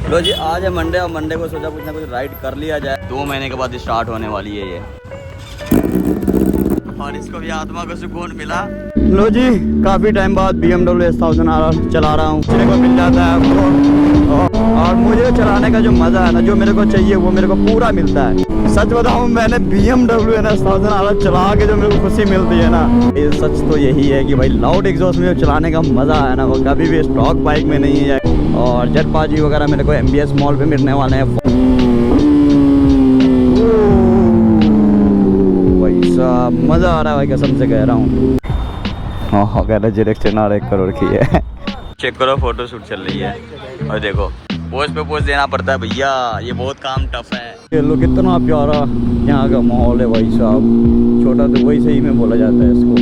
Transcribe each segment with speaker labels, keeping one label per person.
Speaker 1: लो जी, आज है मंडे और मंडे को सोचा कुछ ना कुछ राइड कर लिया जाए। 2 महीने के बाद स्टार्ट होने वाली है ये, और इसको भी आत्मा को सुकून मिला। लो जी, काफ़ी टाइम बाद BMW S1000 चला रहा हूँ। मेरे को मिल जाता है वो, और मुझे चलाने का जो मज़ा है ना, जो मेरे को चाहिए वो मेरे को पूरा मिलता है। सच बताऊँ, मैंने BMW S1000 चला के जो मेरे को खुशी मिलती है ना, ये सच तो यही है कि भाई लाउड एग्जॉस्ट में जो चलाने का मज़ा है ना, वो कभी भी स्टॉक बाइक में नहीं है। और जेटपाजी वगैरह मेरे को MBS मॉल पे मिलने वाले हैं। मज़ा आ रहा है भाई, कसम से कह रहा हूँ। हाँ, डायरेक्शन 1 करोड़ की है। चेक करो, फोटो शूट चल रही है और देखो पोज पे पोज देना पड़ता है भैया, ये बहुत काम टफ है। ये लो कितना प्यारा यहाँ का माहौल है भाई साहब, छोटा तो वही सही में बोला जाता है इसको।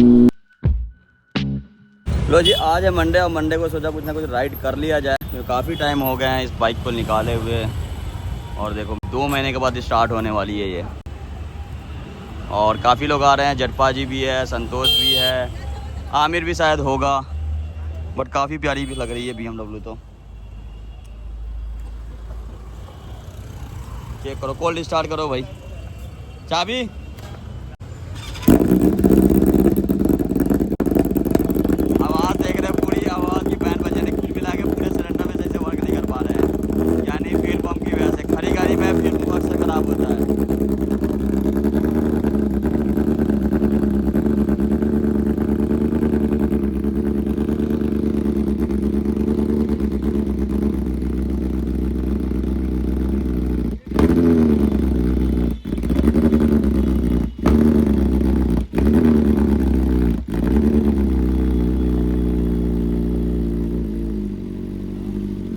Speaker 1: लो जी, आज है मंडे और मंडे को सोचा कुछ ना कुछ राइड कर लिया जाए। तो काफ़ी टाइम हो गए हैं इस बाइक को निकाले हुए, और देखो 2 महीने के बाद स्टार्ट होने वाली है ये। और काफ़ी लोग आ रहे हैं, जटपाजी भी है, संतोष भी है, आमिर भी शायद होगा, बट काफ़ी प्यारी भी लग रही है BMW। तो चेक करो, कोल्ड स्टार्ट करो भाई, चाबी। आवाज़ देख रहे हैं, पूरी आवाज़ की बैंड बजाने कुल मिला के पूरे सिलेंडर में जैसे वर्क नहीं कर पा रहे हैं, यानी फ्यूल पंप की वजह से। खरी गाड़ी में फ्यूल पंप अक्सर ख़राब होता है।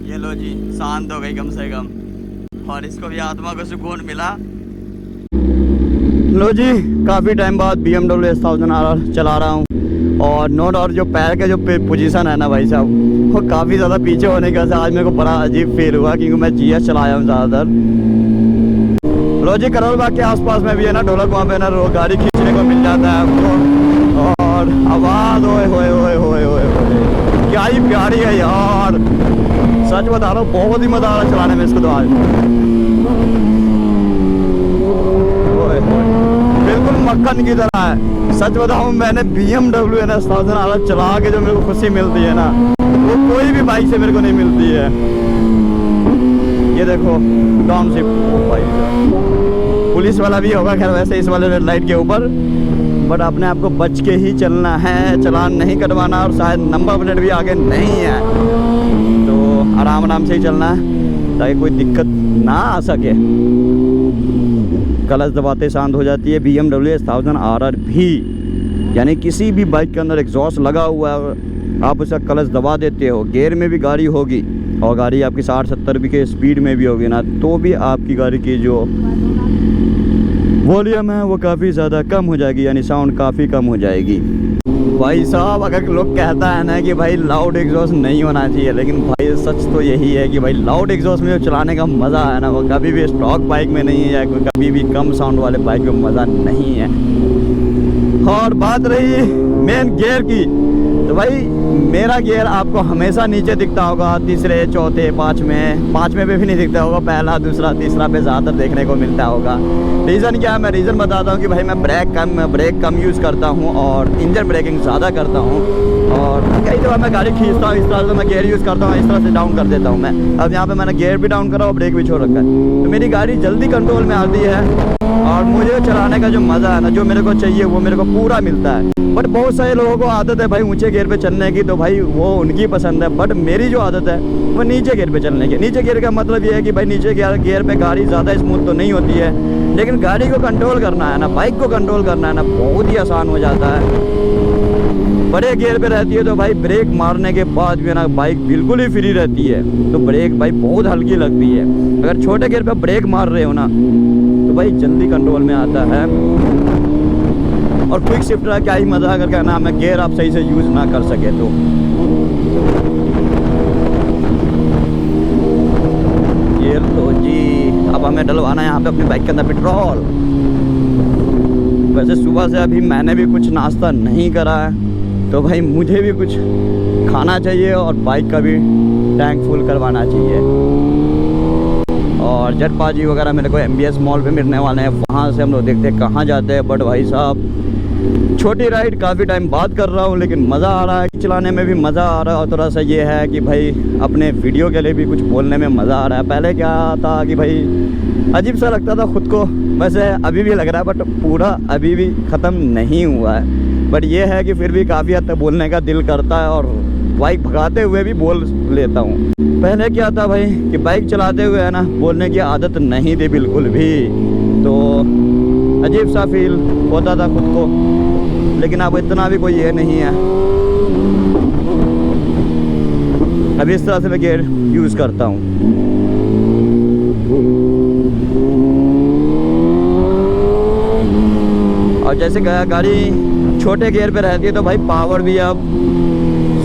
Speaker 1: ये लो जी, शांत हो गई कम से कम, और इसको भी आत्मा को सुकून मिला। लो जी, काफ़ी टाइम बाद BMW S1000 चला रहा हूँ, और नोट और जो पैर के जो पोजीशन है ना भाई साहब, वो काफ़ी ज़्यादा पीछे होने का आज मेरे को बड़ा अजीब फील हुआ, क्योंकि मैं GS चलाया हूँ ज़्यादातर। लो जी, करोल बाग के आसपास में भी है ना ढोलक, वहाँ पे ना गाड़ी खींचने को मिल जाता है, और आवाज़ ओए होए होए होए होए होए, क्या ही प्यारी है यार। सच बता रहा हूँ, बहुत ही मज़ा आ रहा है चलाने में इसको तो आज। बिल्कुल मक्खन की तरह है। सच बताऊँ, मैंने BMW S1000 चला के जो मेरे को खुशी मिलती है ना, वो कोई भी बाइक से मेरे को नहीं मिलती है। ये देखो डाउनशिफ्ट, पुलिस वाला भी होगा खैर वैसे इस वाले रेड लाइट के ऊपर, बट अपने आप को बच के ही चलना है, चलान नहीं कटवाना, और शायद नंबर प्लेट भी आगे नहीं है, तो आराम आराम से ही चलना है ताकि कोई दिक्कत ना आ सके। क्लच दबाते शांत हो जाती है BMW S1000 भी, यानी किसी भी बाइक के अंदर एग्जॉस्ट लगा हुआ है, आप उसका क्लच दबा देते हो, गियर में भी गाड़ी होगी, और गाड़ी आपकी 60-70 की स्पीड में भी होगी ना, तो भी आपकी गाड़ी की जो वॉल्यूम है वो काफ़ी ज़्यादा कम हो जाएगी, यानी साउंड काफ़ी कम हो जाएगी। भाई साहब, अगर लोग कहता है ना कि भाई लाउड एग्जॉस्ट नहीं होना चाहिए, लेकिन भाई सच तो यही है कि भाई लाउड एग्जॉस्ट में जो चलाने का मज़ा है ना, वो कभी भी स्टॉक बाइक में नहीं है, या कभी भी कम साउंड वाले बाइक में मज़ा नहीं है। और बात रही मेन गियर की, तो भाई मेरा गियर आपको हमेशा नीचे दिखता होगा, तीसरे, चौथे, पाँचवें पे भी नहीं दिखता होगा, पहला, दूसरा, तीसरा पे ज़्यादातर देखने को मिलता होगा। रीज़न क्या है? मैं रीज़न बताता हूँ कि भाई मैं ब्रेक कम यूज़ करता हूँ, और इंजन ब्रेकिंग ज़्यादा करता हूँ, और कई दफ़ा मैं गाड़ी खींचता हूँ इस तरह से, मैं गियर यूज़ करता हूँ, इस तरह से डाउन कर देता हूँ मैं। अब यहाँ पे मैंने गियर भी डाउन करा और ब्रेक भी छोड़ रखा है, तो मेरी गाड़ी जल्दी कंट्रोल में आती है, और मुझे चलाने का जो मज़ा है ना, जो मेरे को चाहिए वो मेरे को पूरा मिलता है। बट बहुत सारे लोगों को आदत है भाई ऊंचे गियर पे चलने की, तो भाई वो उनकी पसंद है, बट मेरी जो आदत है वो नीचे गियर पे चलने की। नीचे गियर का मतलब ये है कि भाई नीचे गियर पे गाड़ी ज़्यादा स्मूथ तो नहीं होती है, लेकिन गाड़ी को कंट्रोल करना है ना, बाइक को कंट्रोल करना है ना, बहुत ही आसान हो जाता है। बड़े गियर पे रहती है तो भाई ब्रेक मारने के बाद भी ना बाइक बिल्कुल ही फ्री रहती है, तो ब्रेक भाई बहुत हल्की लगती है। अगर छोटे गियर पे ब्रेक मार रहे हो ना, तो भाई जल्दी कंट्रोल में आता है। और क्विक शिफ्टर क्या ही मज़ा अगर क्या नाम है, गियर आप सही से यूज़ ना कर सके तो। ये लो जी, अब हमें डलवाना है यहाँ पे अपनी बाइक के अंदर पेट्रोल। वैसे सुबह से अभी मैंने भी कुछ नाश्ता नहीं करा है, तो भाई मुझे भी कुछ खाना चाहिए और बाइक का भी टैंक फुल करवाना चाहिए। रजत पाजी वगैरह मेरे को MBS मॉल पे मिलने वाले हैं, वहाँ से हम लोग देखते हैं कहाँ जाते हैं। बट भाई साहब छोटी राइड काफ़ी टाइम बाद कर रहा हूँ, लेकिन मज़ा आ रहा है, चलाने में भी मज़ा आ रहा है। और थोड़ा सा ये है कि भाई अपने वीडियो के लिए भी कुछ बोलने में मज़ा आ रहा है। पहले क्या था कि भाई अजीब सा लगता था खुद को, वैसे अभी भी लग रहा है, बट पूरा अभी भी ख़त्म नहीं हुआ है। बट ये है कि फिर भी काफ़ी हद तक बोलने का दिल करता है और बाइक भगाते हुए भी बोल लेता हूँ। पहले क्या था भाई कि बाइक चलाते हुए है ना बोलने की आदत नहीं थी बिल्कुल भी, तो अजीब सा फील होता था खुद को, लेकिन अब इतना भी कोई ये नहीं है। अभी इस तरह से मैं गियर यूज़ करता हूँ। और जैसे गाड़ी छोटे गियर पे रहती है तो भाई पावर भी अब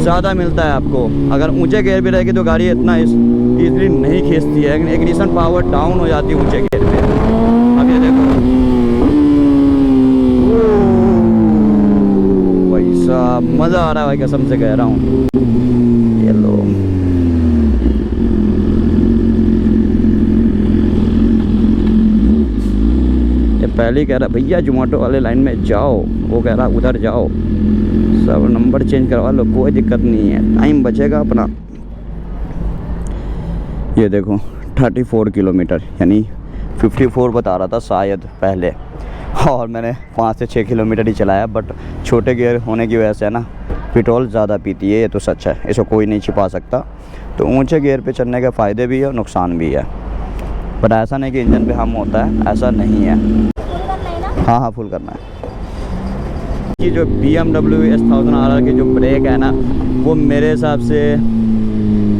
Speaker 1: ज़्यादा मिलता है आपको। अगर ऊंचे गियर पे रहेगी तो गाड़ी इतना इजीली नहीं खींचती है, लेकिन इग्निशन पावर डाउन हो जाती है ऊंचे गियर पे। अब ये देखो भाई साहब मज़ा आ रहा है भाई, कसम से कह रहा हूँ। ये लो पहले कह रहा भैया जोमेटो वाले लाइन में जाओ, वो कह रहा उधर जाओ, सब नंबर चेंज करवा लो, कोई दिक्कत नहीं है, टाइम बचेगा अपना। ये देखो 34 किलोमीटर यानी 54 बता रहा था शायद पहले, और मैंने 5 से 6 किलोमीटर ही चलाया। बट छोटे गियर होने की वजह से ना पेट्रोल ज़्यादा पीती है, ये तो सच है, इसको कोई नहीं छिपा सकता। तो ऊँचे गियर पे चलने के फ़ायदे भी है और नुकसान भी है। बट ऐसा नहीं कि इंजन पे हम होता है, ऐसा नहीं है। हाँ हाँ फुल करना है। कि जो BMW S1000 RR के जो ब्रेक है ना, वो मेरे हिसाब से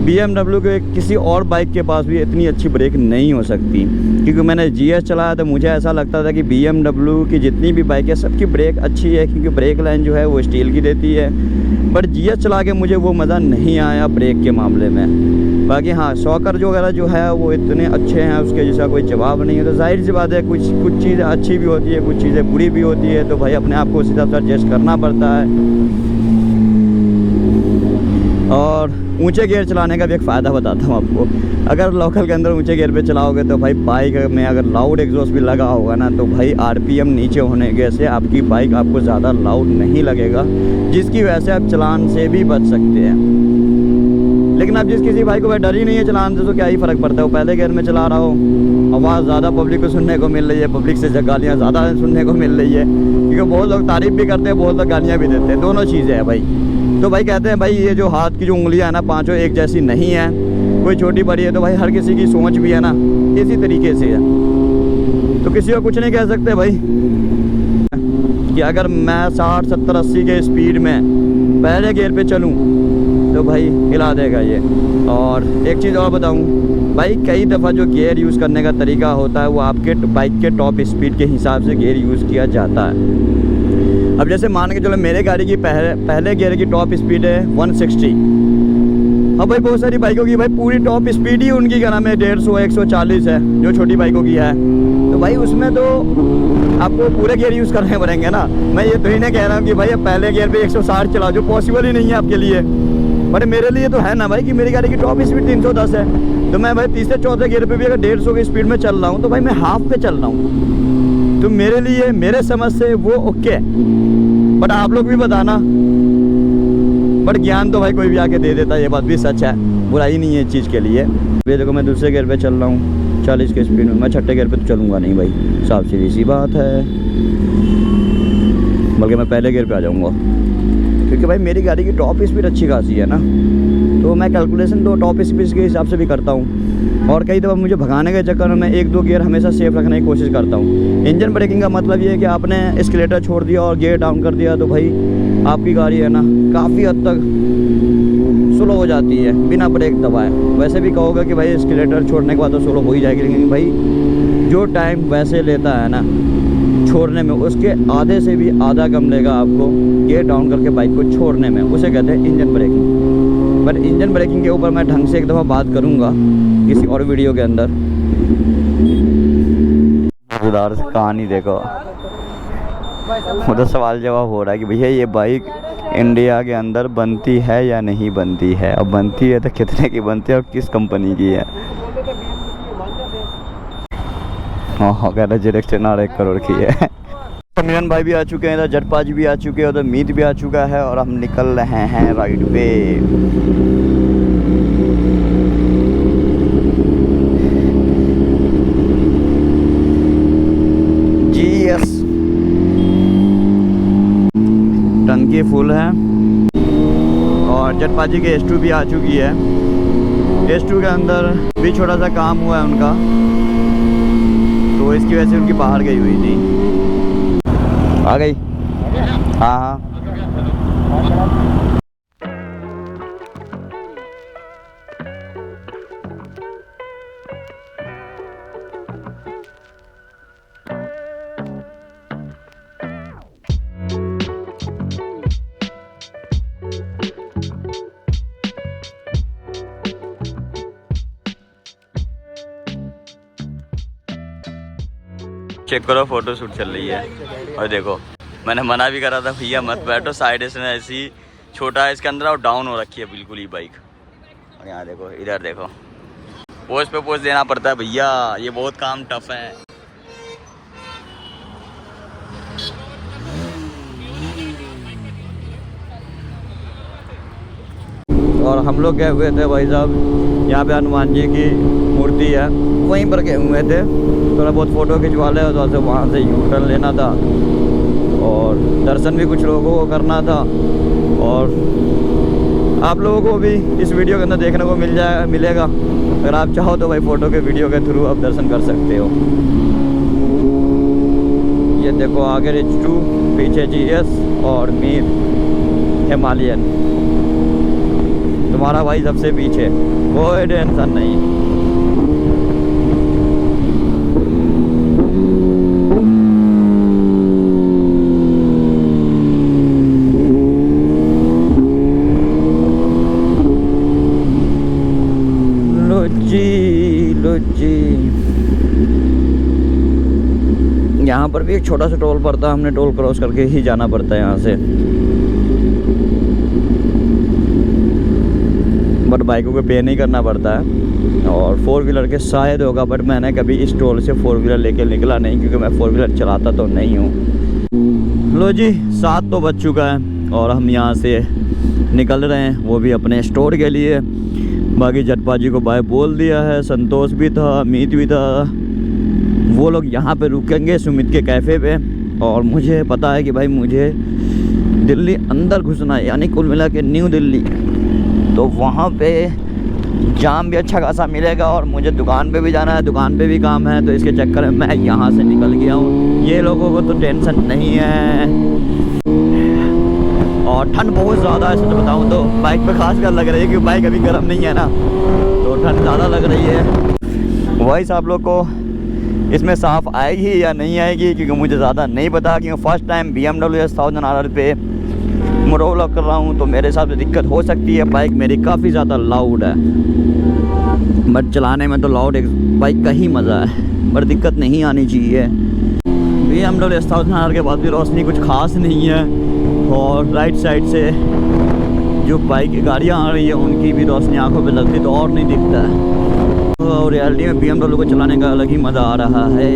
Speaker 1: BMW के किसी और बाइक के पास भी इतनी अच्छी ब्रेक नहीं हो सकती। क्योंकि मैंने GS चलाया तो मुझे ऐसा लगता था कि BMW की जितनी भी बाइक है सबकी ब्रेक अच्छी है, क्योंकि ब्रेक लाइन जो है वो स्टील की देती है। बट GS चला के मुझे वो मज़ा नहीं आया ब्रेक के मामले में। बाकी हाँ शॉकर जो वगैरह जो है वो इतने अच्छे हैं, उसके जैसा कोई जवाब नहीं है। तो जाहिर सी बात है कुछ चीज़ें अच्छी भी होती है, कुछ चीज़ें बुरी भी होती है, तो भाई अपने आप को उस हिसाब से एडजस्ट करना पड़ता है। और ऊंचे गियर चलाने का भी एक फ़ायदा बताता हूँ आपको। अगर लोकल के अंदर ऊंचे गियर पे चलाओगे तो भाई बाइक में अगर लाउड एग्जॉस्ट भी लगा होगा ना, तो भाई RPM नीचे होने के से आपकी बाइक आपको ज़्यादा लाउड नहीं लगेगा, जिसकी वजह से आप चलान से भी बच सकते हैं। लेकिन अब जिस किसी भाई को भाई डर ही नहीं है चलाने से, तो क्या ही फ़र्क पड़ता है, वो पहले गियर में चला रहा हो, आवाज़ ज़्यादा पब्लिक को सुनने को मिल रही है, पब्लिक से गालियाँ ज़्यादा सुनने को मिल रही है, क्योंकि बहुत लोग तारीफ़ भी करते हैं, बहुत लोग गालियाँ भी देते हैं, दोनों चीज़ें हैं भाई। तो भाई कहते हैं भाई ये जो हाथ की जो उंगलियां है ना पांचों एक जैसी नहीं है, कोई छोटी बड़ी है। तो भाई हर किसी की सोच भी है ना इसी तरीके से है, तो किसी को कुछ नहीं कह सकते भाई। कि अगर मैं 60 70 80 के स्पीड में पहले गियर पे चलूं तो भाई हिला देगा ये। और एक चीज़ और बताऊं भाई, कई दफ़ा जो गियर यूज़ करने का तरीका होता है वो आपके बाइक के टॉप स्पीड के हिसाब से गियर यूज़ किया जाता है। अब जैसे मान के चलो मेरे गाड़ी की पहले गियर की टॉप स्पीड है 160। अब भाई बहुत सारी बाइकों की भाई पूरी टॉप स्पीड ही उनकी क्या नाम है 150 140 है, जो छोटी बाइकों की है। तो भाई उसमें तो आपको पूरे गियर यूज़ करने पड़ेंगे ना। मैं ये तो ही नहीं कह रहा हूँ कि भाई अब पहले गियर पे 160 चलाओ, जो पॉसिबल ही नहीं है आपके लिए। बट मेरे लिए तो है ना भाई कि मेरी गाड़ी की टॉप स्पीड 310 है, तो मैं भाई तीसरे चौथे गियर पे भी अगर 150 की स्पीड में चल रहा हूँ तो भाई मैं हाफ पे चल रहा हूँ। तो मेरे लिए मेरे समझ से वो ओके। बट आप लोग भी बताना। बट ज्ञान तो भाई कोई भी आके दे देता है, ये बात भी सच है, बुराई नहीं है इस चीज़ के लिए। ये देखो मैं दूसरे गियर पे चल रहा हूँ 40 की स्पीड में, मैं छठे गियर पे तो चलूँगा नहीं भाई, साफ सीधी सी बात है। बल्कि मैं पहले गियर पे आ जाऊँगा, क्योंकि भाई मेरी गाड़ी की टॉप स्पीड अच्छी खासी है ना, तो मैं कैलकुलेशन तो टॉप स्पीड के हिसाब से भी करता हूँ। और कई दफ़ा मुझे भगाने के चक्कर में मैं 1-2 गियर हमेशा सेफ रखने की कोशिश करता हूँ। इंजन ब्रेकिंग का मतलब ये है कि आपने एस्केलेटर छोड़ दिया और गियर डाउन कर दिया तो भाई आपकी गाड़ी है ना काफ़ी हद तक स्लो हो जाती है बिना ब्रेक दबाए। वैसे भी कहोगे कि भाई एस्केलेटर छोड़ने के बाद तो स्लो हो ही जाएगी, लेकिन भाई जो टाइम वैसे लेता है ना छोड़ने में, उसके आधे से भी आधा कम लेगा आपको गियर डाउन करके बाइक को छोड़ने में। उसे कहते हैं engine braking. But engine braking के ऊपर मैं ढंग से एक दफ़ा बात करूँगा किसी और वीडियो के अंदर। मज़ेदार कहानी देखो, उधर सवाल जवाब हो रहा है कि भैया ये बाइक इंडिया के अंदर बनती है या नहीं बनती है, अब बनती है तो कितने की बनती है और किस कंपनी की है। हाँ कह रहे डायरेक्शन 1 करोड़ की है। तो मिलन भाई भी आ चुके हैं, इधर जटपा जी भी आ चुके हैं, उधर मीत भी आ चुका है और हम निकल रहे हैं राइड पे। जी यस, टंकी फुल है और जटपा जी के S2 भी आ चुकी है। S2 के अंदर भी छोटा सा काम हुआ है उनका, तो इसकी वजह से उनकी बाहर गई हुई थी। आ गई? हाँ हाँ। चेक करो, फोटो शूट चल रही है। और देखो मैंने मना भी करा था भैया मत बैठो, साइड से ऐसी छोटा है इसके अंदर और डाउन हो रखी है बिल्कुल ही बाइक। और यहाँ देखो, इधर देखो, पोज पे पोज देना पड़ता है भैया, ये बहुत काम टफ है। और हम लोग गए हुए थे भाई साहब, यहाँ पे हनुमान जी की मूर्ति है, वहीं पर गए हुए थे, थोड़ा बहुत फ़ोटो खिंचवा ले, तो वहाँ से यू टर्न लेना था और दर्शन भी कुछ लोगों को करना था। और आप लोगों को भी इस वीडियो के अंदर देखने को मिलेगा। अगर आप चाहो तो भाई फ़ोटो के वीडियो के थ्रू आप दर्शन कर सकते हो। ये देखो आगे H2, पीछे GS और मीर हिमालयन। तुम्हारा भाई सबसे पीछे, कोई टेंशन नहीं। लो जी, यहाँ पर भी एक छोटा सा टोल पड़ता है, हमने टोल क्रॉस करके ही जाना पड़ता है यहाँ से। बट बाइकों को पे नहीं करना पड़ता है, और 4 व्हीलर के शायद होगा, बट मैंने कभी इस टोल से 4 व्हीलर लेके निकला नहीं, क्योंकि मैं 4 व्हीलर चलाता तो नहीं हूँ। लो जी 7 तो बज चुका है और हम यहाँ से निकल रहे हैं, वो भी अपने स्टोर के लिए। बाकी जटपा जी को बाय बोल दिया है, संतोष भी था, अमित भी था, वो लोग यहाँ पे रुकेंगे सुमित के कैफ़े पे। और मुझे पता है कि भाई मुझे दिल्ली अंदर घुसना है, यानी कुल मिला के न्यू दिल्ली, तो वहाँ पे जाम भी अच्छा खासा मिलेगा और मुझे दुकान पे भी जाना है, दुकान पे भी काम है, तो इसके चक्कर में मैं यहाँ से निकल गया हूँ। ये लोगों को तो टेंशन नहीं है। और ठंड बहुत ज़्यादा है, सच बताऊँ तो बाइक पे खास कर लग रही है, क्योंकि बाइक अभी गर्म नहीं है ना, तो ठंड ज़्यादा लग रही है। वॉइस आप लोग को इसमें साफ आएगी या नहीं आएगी, क्योंकि मुझे ज़्यादा नहीं पता, क्योंकि first time BMW S1000 RR पे मोटोव्लॉग कर रहा हूँ, तो मेरे हिसाब से दिक्कत हो सकती है। बाइक मेरी काफ़ी ज़्यादा लाउड है, बट चलाने में तो लाउड एक बाइक का ही मज़ा है, पर दिक्कत नहीं आनी चाहिए। BMW S1000 RR के बाद भी रोशनी कुछ खास नहीं है, और राइट साइड से जो बाइक की गाड़ियाँ आ रही है उनकी भी रोशनी आंखों पे लगती तो और नहीं दिखता है। और रियलिटी में BMW को चलाने का अलग ही मज़ा आ रहा है।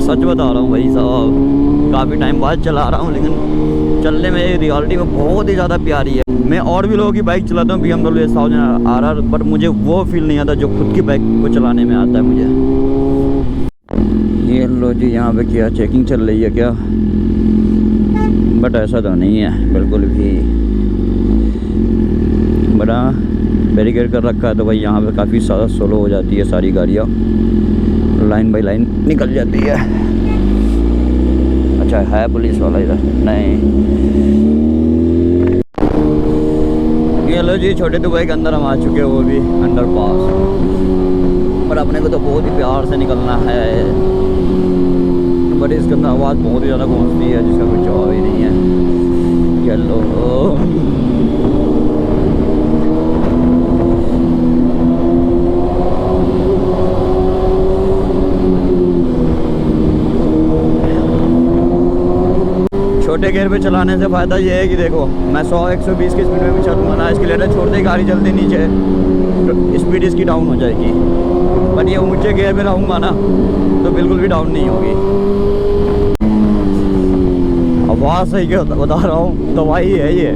Speaker 1: सच बता रहा हूँ भाई साहब, काफ़ी टाइम बाद चला रहा हूँ, लेकिन चलने में रियलिटी में बहुत ही ज़्यादा प्यारी है। मैं और भी लोगों की बाइक चलाता हूँ BMW S1000 RR, बट मुझे वो फील नहीं आता जो खुद की बाइक को चलाने में आता है मुझे। ये लो जी, यहाँ पे क्या चेकिंग चल रही है क्या? बट ऐसा तो नहीं है बिल्कुल भी, बड़ा बैरिकेड कर रखा है, तो भाई यहाँ पे काफ़ी ज़्यादा स्लो हो जाती है सारी गाड़ियाँ, लाइन बाई लाइन निकल जाती है। अच्छा है पुलिस वाला इधर? नहीं। ये लो जी, छोटे दुबई के अंदर हम आ चुके हैं, वो भी अंडरपास, पर अपने को तो बहुत ही प्यार से निकलना है। बट इसके अंदर आवाज़ बहुत ही ज़्यादा पहुँचती है, जिसका कोई जवाब ही नहीं है। चलो छोटे गेयर पे चलाने से फ़ायदा ये है कि देखो मैं 100-120 की स्पीड में भी चलूँगा ना, इसके लिए छोड़ते ही गाड़ी जल्दी नीचे स्पीड इसकी डाउन हो जाएगी। बट ये ऊंचे गियर में रहूँगा ना तो बिल्कुल भी डाउन नहीं होगी। आवाज़ सही क्या बता रहा हूँ, दवाई है ये।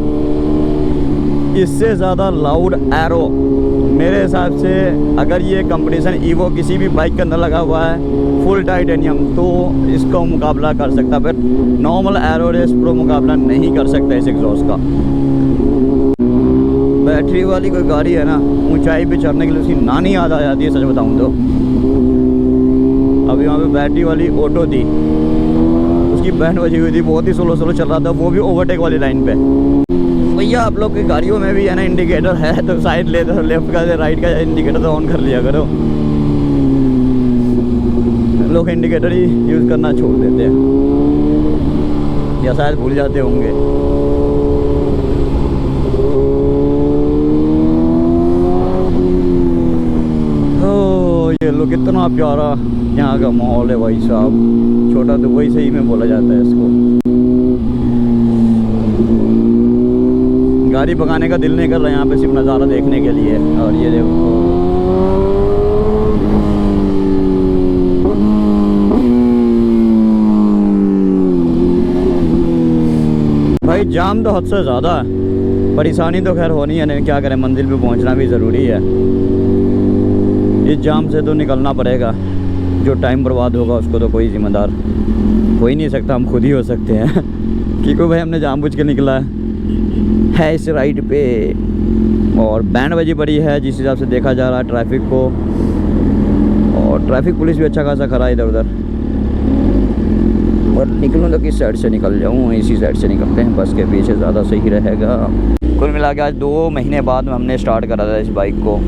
Speaker 1: इससे ज़्यादा लाउड एरो मेरे हिसाब से अगर ये कंपटीशन ईवो किसी भी बाइक के अंदर लगा हुआ है फुल टाइटेनियम तो इसका मुकाबला कर सकता, but normal aero race pro मुकाबला नहीं कर सकता इस एग्जॉस्ट का। बैटरी वाली कोई गाड़ी है ना, ऊंचाई पे चढ़ने के लिए उसकी नानी याद आ जाती है सच बताऊं तो। अभी वहाँ पे बैटरी वाली ऑटो थी, उसकी बैंड बजी हुई थी, बहुत ही स्लो स्लो चल रहा था, वो भी ओवरटेक वाली लाइन पे। भैया आप लोग की गाड़ियों में भी है ना इंडिकेटर है तो साइड ले तो लेफ्ट का राइट का इंडिकेटर तो ऑन कर लिया करो। लोग इंडिकेटर ही यूज़ करना छोड़ देते हैं या शायद भूल जाते होंगे। ये लो कितना प्यारा यहाँ का माहौल है भाई साहब। छोटा तो वही सही में बोला जाता है इसको। गाड़ी भगाने का दिल नहीं कर रहा यहाँ पे, सिर्फ नज़ारा देखने के लिए। और ये देखो भाई जाम तो हद से ज़्यादा है। परेशानी तो खैर होनी है, नहीं क्या करें, मंजिल पे पहुँचना भी ज़रूरी है। इस जाम से तो निकलना पड़ेगा। जो टाइम बर्बाद होगा उसको तो कोई जिम्मेदार हो ही नहीं सकता, हम खुद ही हो सकते हैं। क्योंकि भाई हमने जानबूझ के निकला है इस राइड पे। और बैंड बजी पड़ी है जिस हिसाब से देखा जा रहा है ट्रैफिक को। और ट्रैफिक पुलिस भी अच्छा खासा खड़ा है इधर उधर। और निकलूँ तो किस साइड से निकल जाऊँ, इसी साइड से निकलते हैं, बस के पीछे ज़्यादा सही रहेगा। कुल मिला के आज 2 महीने बाद हमने स्टार्ट करा था इस बाइक को।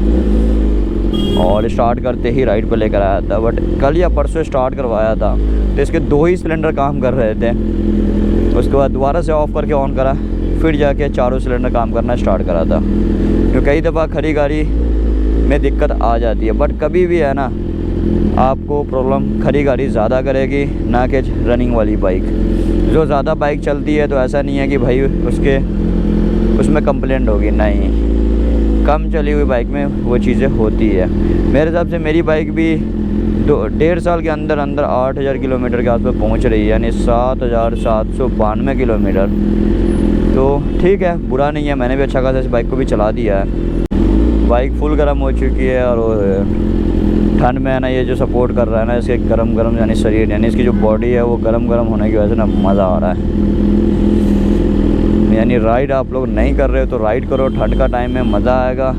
Speaker 1: और स्टार्ट करते ही राइड पर लेकर आया था, बट कल या परसों स्टार्ट करवाया था तो इसके 2 ही सिलेंडर काम कर रहे थे। उसके बाद दोबारा से ऑफ़ करके ऑन करा, फिर जाके 4 सिलेंडर काम करना स्टार्ट करा था। तो कई दफ़ा खड़ी गाड़ी में दिक्कत आ जाती है, बट कभी भी है ना आपको प्रॉब्लम खड़ी गाड़ी ज़्यादा करेगी ना कि रनिंग वाली बाइक। जो ज़्यादा बाइक चलती है तो ऐसा नहीं है कि भाई उसमें कंप्लेंट होगी, नहीं, कम चली हुई बाइक में वो चीज़ें होती है। मेरे हिसाब से मेरी बाइक भी 1.5 साल के अंदर 8000 किलोमीटर के आसपास पहुंच रही है, यानी 7792 किलोमीटर। तो ठीक है, बुरा नहीं है। मैंने भी अच्छा खासा इस बाइक को भी चला दिया है। बाइक फुल गर्म हो चुकी है और ठंड में है ना ये जो सपोर्ट कर रहा है ना इसके गरम यानी शरीर, यानी इसकी जो बॉडी है वो गरम होने की वजह से ना मज़ा आ रहा है। यानी राइड आप लोग नहीं कर रहे हो तो राइड करो, ठंड का टाइम में मज़ा आएगा।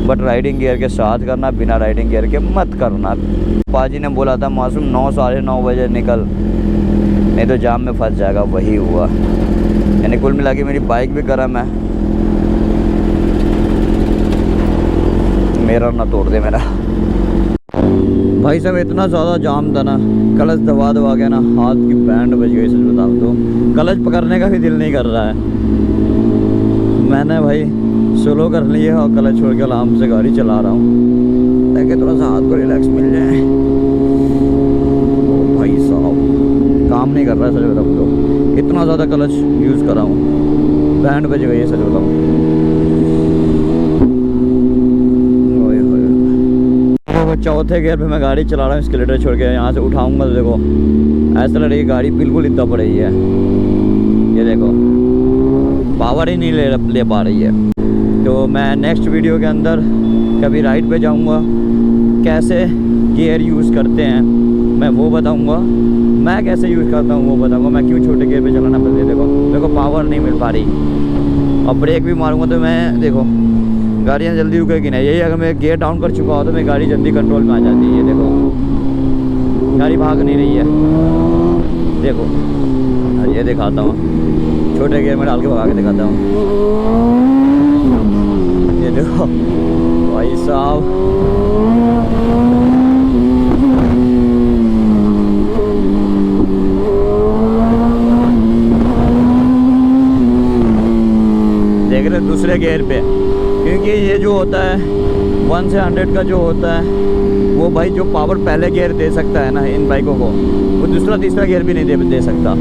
Speaker 1: बट राइडिंग गियर के साथ करना, बिना राइडिंग गियर के मत करना। पाजी ने बोला था मासूम 9 साढ़े 9 बजे निकल, नहीं तो जाम में फंस जाएगा, वही हुआ। यानी कुल मिला के मेरी बाइक भी गर्म है। मेरा ना तोड़ दे मेरा भाई साहब। इतना ज़्यादा जाम था ना, क्लच दबा के ना हाथ की बैंड बज गई। सच बताऊँ तो क्लच पकड़ने का भी दिल नहीं कर रहा है। मैंने भाई स्लो कर लिया और क्लच छोड़ के आराम से गाड़ी चला रहा हूँ ताकि थोड़ा सा हाथ को रिलैक्स मिल जाए। ओ भाई साहब काम नहीं कर रहा है सच बताऊँ तो। इतना ज़्यादा क्लच यूज़ कर रहा हूँ, बैंड बज गई है सच बताऊँ। चौथे गियर पे मैं गाड़ी चला रहा हूँ, स्केलेटर छोड़ के यहाँ से उठाऊंगा तो देखो ऐसा लग रही है गाड़ी बिल्कुल इतना पड़ रही है। ये देखो पावर ही नहीं ले पा रही है। तो मैं नेक्स्ट वीडियो के अंदर कभी राइड पे जाऊंगा, कैसे गियर यूज़ करते हैं मैं वो बताऊंगा, मैं कैसे यूज़ करता हूँ वो बताऊंगा, मैं क्यों छोटे गियर पे चलाना पड़ता है। देखो पावर नहीं मिल पा रही। और ब्रेक भी मारूंगा तो मैं देखो गाड़ियाँ जल्दी रुकेगी नहीं। यही अगर मैं गियर डाउन कर चुका हो तो मेरी गाड़ी जल्दी कंट्रोल में आ जाती है। देखो गाड़ी भाग नहीं रही है, देखो ये दिखाता हूँ, छोटे गियर में डाल के भगा के दिखाता हूँ। ये देखो भाई साहब देख रहे दूसरे गियर पे, क्योंकि ये जो होता है 1 से 100 का जो होता है वो भाई जो पावर पहले गियर दे सकता है ना इन बाइकों को, वो दूसरा तीसरा गियर भी नहीं दे सकता।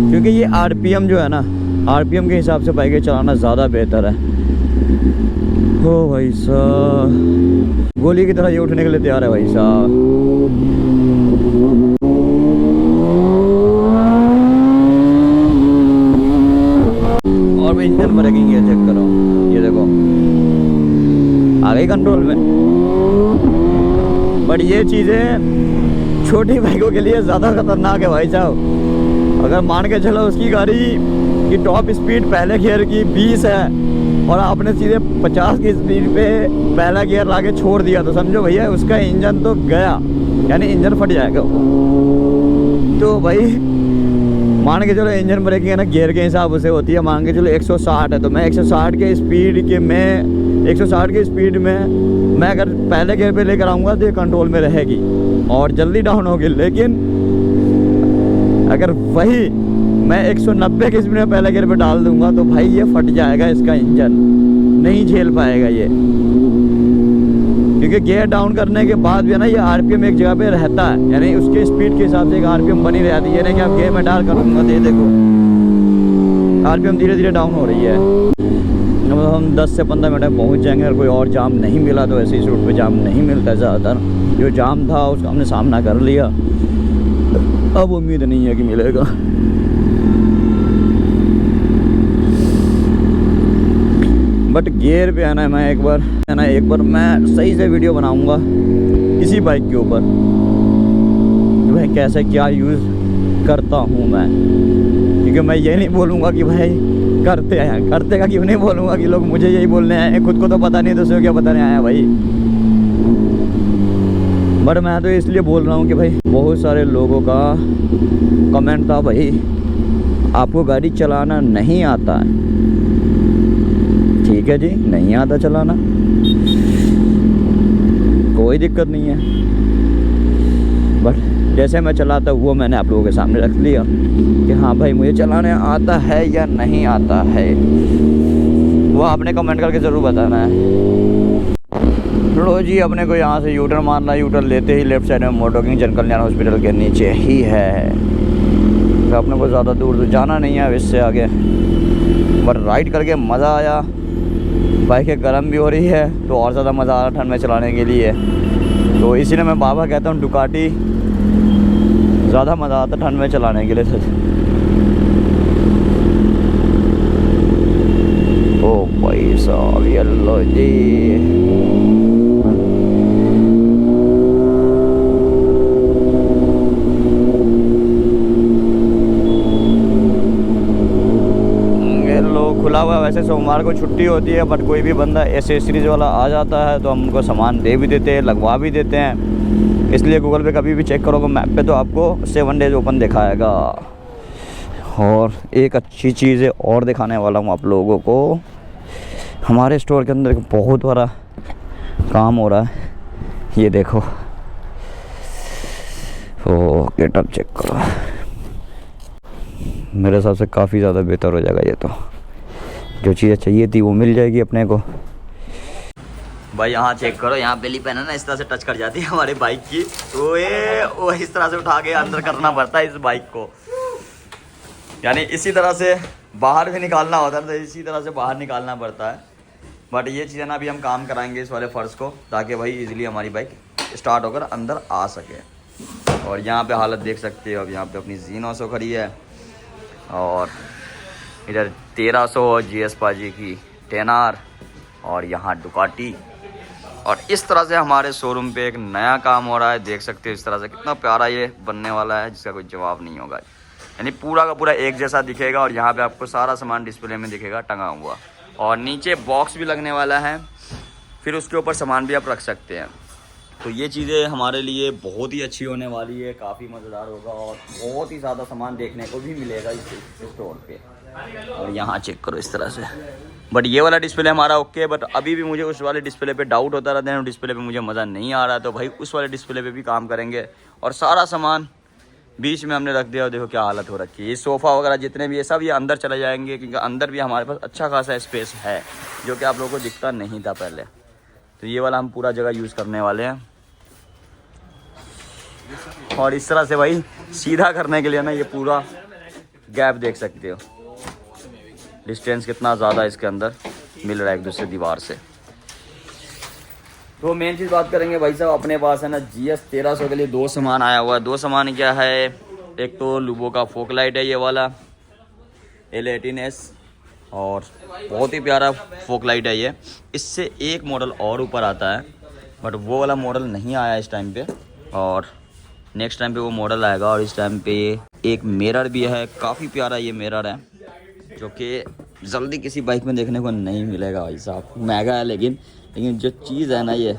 Speaker 1: क्योंकि ये आरपीएम जो है ना, आरपीएम के हिसाब से बाइकें चलाना ज़्यादा बेहतर है। हो भाई साहब, गोली की तरह ये उठने के लिए तैयार है भाई साहब। और भाई इंजन ब्रेकिंग ये चेक करो, ये देखो आ गई कंट्रोल में। बट ये चीज़ें छोटी बाइकों के लिए ज़्यादा खतरनाक है भाई साहब। अगर मान के चलो उसकी गाड़ी की टॉप स्पीड पहले गियर की 20 है और आपने सीधे 50 की स्पीड पे पहला गियर लाके छोड़ दिया तो समझो भैया उसका इंजन तो गया, यानी इंजन फट जाएगा। तो भाई मान के चलो इंजन ब्रेकिंग है ना गियर के हिसाब से होती है। मान के चलो 160 है तो मैं 160 के स्पीड के में 160 की स्पीड में मैं अगर पहले गियर पे लेकर आऊँगा तो ये कंट्रोल में रहेगी और जल्दी डाउन होगी। लेकिन अगर वही मैं 190 की स्पीड में पहले गियर पे डाल दूंगा तो भाई ये फट जाएगा, इसका इंजन नहीं झेल पाएगा ये। क्योंकि गियर डाउन करने के बाद भी है ना ये आरपीएम एक जगह पे रहता है, यानी उसके स्पीड के हिसाब से एक आरपीएम बनी रहती है। यानी कि आप गियर में डाल कर दूंगा तो देखो आरपीएम धीरे धीरे डाउन हो रही है। अब हम 10 से 15 मिनट में पहुंच जाएंगे। अगर कोई और जाम नहीं मिला तो ऐसे इस रूट पे जाम नहीं मिलता है ज़्यादातर। जो जाम था उसका हमने सामना कर लिया, अब उम्मीद नहीं है कि मिलेगा। बट गियर पे है ना मैं एक बार मैं सही से वीडियो बनाऊंगा इसी बाइक के ऊपर कि भाई कैसे क्या यूज़ करता हूँ मैं। क्योंकि मैं ये नहीं बोलूँगा कि भाई करते का क्यों नहीं बोलूँगा कि लोग मुझे यही बोलने आए, खुद को तो पता नहीं दूसरे को क्या बताने आया भाई। बट मैं तो इसलिए बोल रहा हूँ कि भाई बहुत सारे लोगों का कमेंट था भाई आपको गाड़ी चलाना नहीं आता है। ठीक है जी, नहीं आता चलाना, कोई दिक्कत नहीं है। बट जैसे मैं चलाता हूँ वो मैंने आप लोगों के सामने रख लिया कि हाँ भाई मुझे चलाने आता है या नहीं आता है, वो आपने कमेंट करके ज़रूर बताना है। लो जी, अपने को यहाँ से यूटर्न मारना, यूटर्न लेते ही लेफ्ट साइड में मोटो किंग जन कल्याण हॉस्पिटल के नीचे ही है। तो अपने को ज़्यादा दूर तो जाना नहीं है इससे आगे। बट राइड करके मज़ा आया, बाइकें गर्म भी हो रही है तो और ज़्यादा मज़ा आ रहा ठंड में चलाने के लिए। तो इसीलिए मैं बाबा कहता हूँ डुकाटी ज़्यादा मज़ा आता ठंड में चलाने के लिए। ओ भाई साहब येलो जी, खुला हुआ। वैसे सोमवार को छुट्टी होती है बट कोई भी बंदा एसेसरीज वाला आ जाता है तो हम उनको सामान दे भी देते हैं, लगवा भी देते हैं। इसलिए गूगल पे कभी भी चेक करोगे मैप पे तो आपको 7 डेज़ ओपन दिखाएगा। और एक अच्छी चीज़ है और दिखाने वाला हूँ आप लोगों को, हमारे स्टोर के अंदर एक बहुत बड़ा काम हो रहा है। ये देखो, ओ गेटअप चेक करो, मेरे हिसाब से काफ़ी ज़्यादा बेहतर हो जाएगा। ये तो जो चीज़ें चाहिए थी वो मिल जाएगी अपने को। भाई यहाँ चेक करो, यहाँ बेली पेन है ना इस तरह से टच कर जाती है हमारी बाइक की, तो ये वो इस तरह से उठा के अंदर करना पड़ता है इस बाइक को। यानी इसी तरह से बाहर भी निकालना होता है, तो इसी तरह से बाहर निकालना पड़ता है। बट ये चीज़ें ना अभी हम काम कराएंगे इस वाले फर्श को, ताकि भाई इजीली हमारी बाइक स्टार्ट होकर अंदर आ सके। और यहाँ पे हालत देख सकते हो, अब यहाँ पे अपनी जीनोसो खड़ी है और इधर 1300 GS पाजी की टेनार और यहाँ डुकाटी। और इस तरह से हमारे शोरूम पे एक नया काम हो रहा है, देख सकते हो इस तरह से कितना प्यारा ये बनने वाला है जिसका कोई जवाब नहीं होगा। यानी पूरा का पूरा एक जैसा दिखेगा और यहाँ पे आपको सारा सामान डिस्प्ले में दिखेगा टंगा हुआ। और नीचे बॉक्स भी लगने वाला है, फिर उसके ऊपर सामान भी आप रख सकते हैं। तो ये चीज़ें हमारे लिए बहुत ही अच्छी होने वाली है, काफ़ी मज़ेदार होगा और बहुत ही ज़्यादा सामान देखने को भी मिलेगा इस स्टोर पे। और यहाँ चेक करो इस तरह से। बट ये वाला डिस्प्ले हमारा ओके, बट अभी भी मुझे उस वाले डिस्प्ले पे डाउट होता रहता है, डिस्प्ले पे मुझे मज़ा नहीं आ रहा है। तो भाई उस वाले डिस्प्ले पे भी काम करेंगे। और सारा सामान बीच में हमने रख दिया और देखो क्या हालत हो रखी है। ये सोफ़ा वगैरह जितने भी ये सब ये अंदर चले जाएंगे, क्योंकि अंदर भी हमारे पास अच्छा खासा स्पेस है जो कि आप लोगों को दिखता नहीं था पहले। तो ये वाला हम पूरा जगह यूज़ करने वाले हैं। और इस तरह से भाई सीधा करने के लिए ना ये पूरा गैप देख सकते हो, डिस्टेंस कितना ज़्यादा इसके अंदर मिल रहा है एक दूसरे दीवार से। तो मेन चीज़ बात करेंगे भाई साहब, अपने पास है ना GS 1300 के लिए दो सामान आया हुआ है। दो सामान क्या है, एक तो लूबो का फोक लाइट है ये वाला L18S, और बहुत ही प्यारा फोक लाइट है ये। इससे एक मॉडल और ऊपर आता है, बट वो वाला मॉडल नहीं आया इस टाइम पे, और नेक्स्ट टाइम पे वो मॉडल आएगा। और इस टाइम पे एक मिरर भी है, काफ़ी प्यारा ये मिरर है, जो कि जल्दी किसी बाइक में देखने को नहीं मिलेगा भाई साहब। महंगा है लेकिन जो चीज़ है ना ये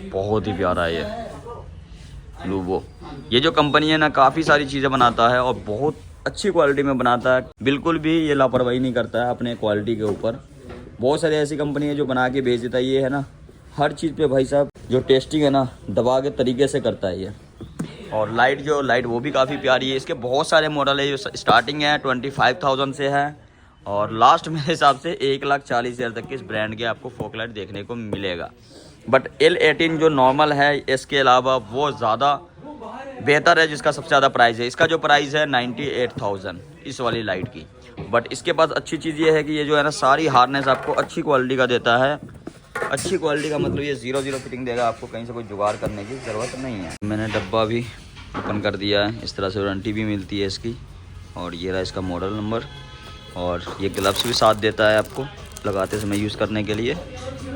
Speaker 1: बहुत ही प्यारा है ये लूबो। ये जो कंपनी है ना काफ़ी सारी चीज़ें बनाता है और बहुत अच्छी क्वालिटी में बनाता है, बिल्कुल भी ये लापरवाही नहीं करता है अपने क्वालिटी के ऊपर। बहुत सारी ऐसी कंपनी है जो बना के बेच देता है, ये है ना हर चीज़ पे भाई साहब जो टेस्टिंग है ना दबा के तरीके से करता है ये। और लाइट वो भी काफ़ी प्यारी है। इसके बहुत सारे मॉडल है, जो स्टार्टिंग है 25,000 से है, और लास्ट मेरे हिसाब से 1,40,000 तक की इस ब्रांड के आपको फोक लाइट देखने को मिलेगा। बट L18 जो नॉर्मल है, इसके अलावा वो ज़्यादा बेहतर है, जिसका सबसे ज़्यादा प्राइस है। इसका जो प्राइस है 98,000 इस वाली लाइट की। बट इसके पास अच्छी चीज़ ये है कि ये जो है ना सारी हार्नेस आपको अच्छी क्वालिटी का देता है। अच्छी क्वालिटी का मतलब ये 0-0 फिटिंग देगा, आपको कहीं से कोई जुगाड़ करने की ज़रूरत नहीं है। मैंने डब्बा भी ओपन कर दिया है, इस तरह से वारंटी भी मिलती है इसकी, और ये रहा इसका मॉडल नंबर, और ये ग्लव्स भी साथ देता है आपको लगाते समय यूज़ करने के लिए।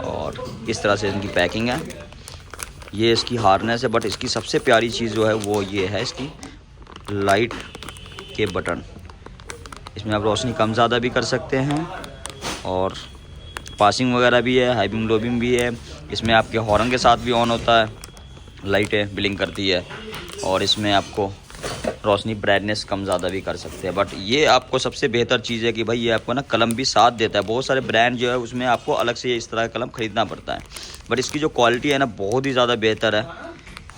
Speaker 1: और इस तरह से इनकी पैकिंग है, ये इसकी हार्नेस है। बट इसकी सबसे प्यारी चीज़ जो है वो ये है इसकी लाइट के बटन। इसमें आप रोशनी कम ज़्यादा भी कर सकते हैं, और पासिंग वगैरह भी है, हाई बीम लो बीम भी है। इसमें आपके हॉर्न के साथ भी ऑन होता है, लाइटें ब्लिंक करती है, और इसमें आपको रोशनी ब्राइटनेस कम ज़्यादा भी कर सकते हैं। बट ये आपको सबसे बेहतर चीज़ है कि भाई ये आपको ना कलम भी साथ देता है। बहुत सारे ब्रांड जो है उसमें आपको अलग से इस तरह का कलम ख़रीदना पड़ता है, बट इसकी जो क्वालिटी है ना बहुत ही ज़्यादा बेहतर है,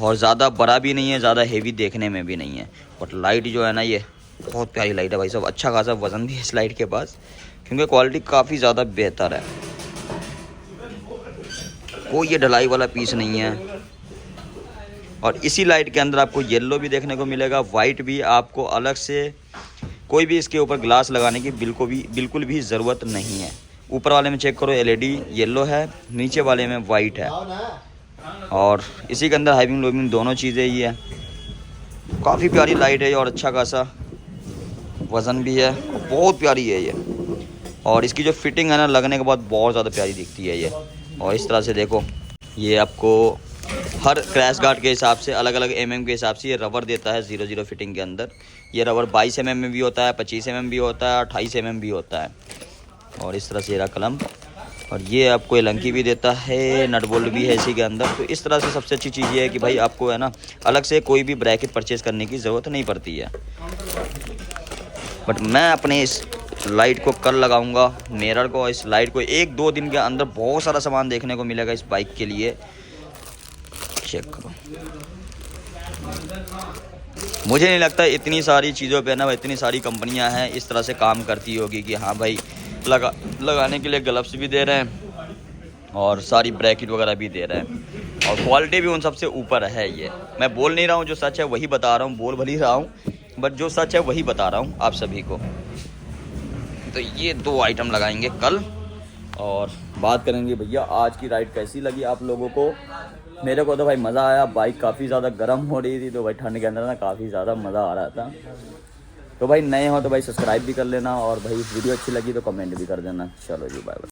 Speaker 1: और ज़्यादा बड़ा भी नहीं है, ज़्यादा हेवी देखने में भी नहीं है। बट लाइट जो है ना ये बहुत प्यारी लाइट है भाई साहब। अच्छा खासा वज़न भी है इस लाइट के पास, क्योंकि क्वालिटी काफ़ी ज़्यादा बेहतर है। कोई ये ढलाई वाला पीस नहीं है। और इसी लाइट के अंदर आपको येलो भी देखने को मिलेगा, वाइट भी। आपको अलग से कोई भी इसके ऊपर ग्लास लगाने की बिल्कुल भी ज़रूरत नहीं है। ऊपर वाले में चेक करो LED येलो है, नीचे वाले में वाइट है, और इसी के अंदर हाई बीम लो बीम दोनों चीज़ें ही है। काफ़ी प्यारी लाइट है और अच्छा खासा वज़न भी है, बहुत प्यारी है ये। और इसकी जो फिटिंग है ना लगने के बाद बहुत ज़्यादा प्यारी दिखती है ये। और इस तरह से देखो, ये आपको हर क्रैश गार्ड के हिसाब से अलग अलग mm के हिसाब से ये रबर देता है 0-0 फिटिंग के अंदर। ये रबर 22 mm में भी होता है, 25 mm भी होता है, 28 mm भी होता है। और इस तरह से ये रहा कलम, और ये आपको एलंकी भी देता है, नट बोल्ट भी है इसी के अंदर। तो इस तरह से सबसे अच्छी चीज़ ये है कि भाई आपको है ना अलग से कोई भी ब्रैकेट परचेज़ करने की ज़रूरत नहीं पड़ती है। बट मैं अपने इस लाइट को कल लगाऊंगा, मिरर को, इस लाइट को 1-2 दिन के अंदर बहुत सारा सामान देखने को मिलेगा इस बाइक के लिए। चेक करो, मुझे नहीं लगता इतनी सारी चीज़ों पे ना इतनी सारी कंपनियां हैं इस तरह से काम करती होगी कि हाँ भाई लगाने के लिए ग्लव्स भी दे रहे हैं और सारी ब्रैकेट वगैरह भी दे रहे हैं, और क्वालिटी भी उन सबसे ऊपर है। ये मैं बोल नहीं रहा हूँ, जो सच है वही बता रहा हूँ, बोल भली रहा हूँ, बट जो सच है वही बता रहा हूँ आप सभी को। तो ये 2 आइटम लगाएंगे कल, और बात करेंगे भैया आज की राइड कैसी लगी आप लोगों को। मेरे को तो भाई मज़ा आया, बाइक काफ़ी ज़्यादा गर्म हो रही थी, तो भाई ठंड के अंदर ना काफ़ी ज़्यादा मज़ा आ रहा था। तो भाई नए हो तो भाई सब्सक्राइब भी कर लेना, और भाई वीडियो अच्छी लगी तो कमेंट भी कर देना। चलो जी, बाय बाय।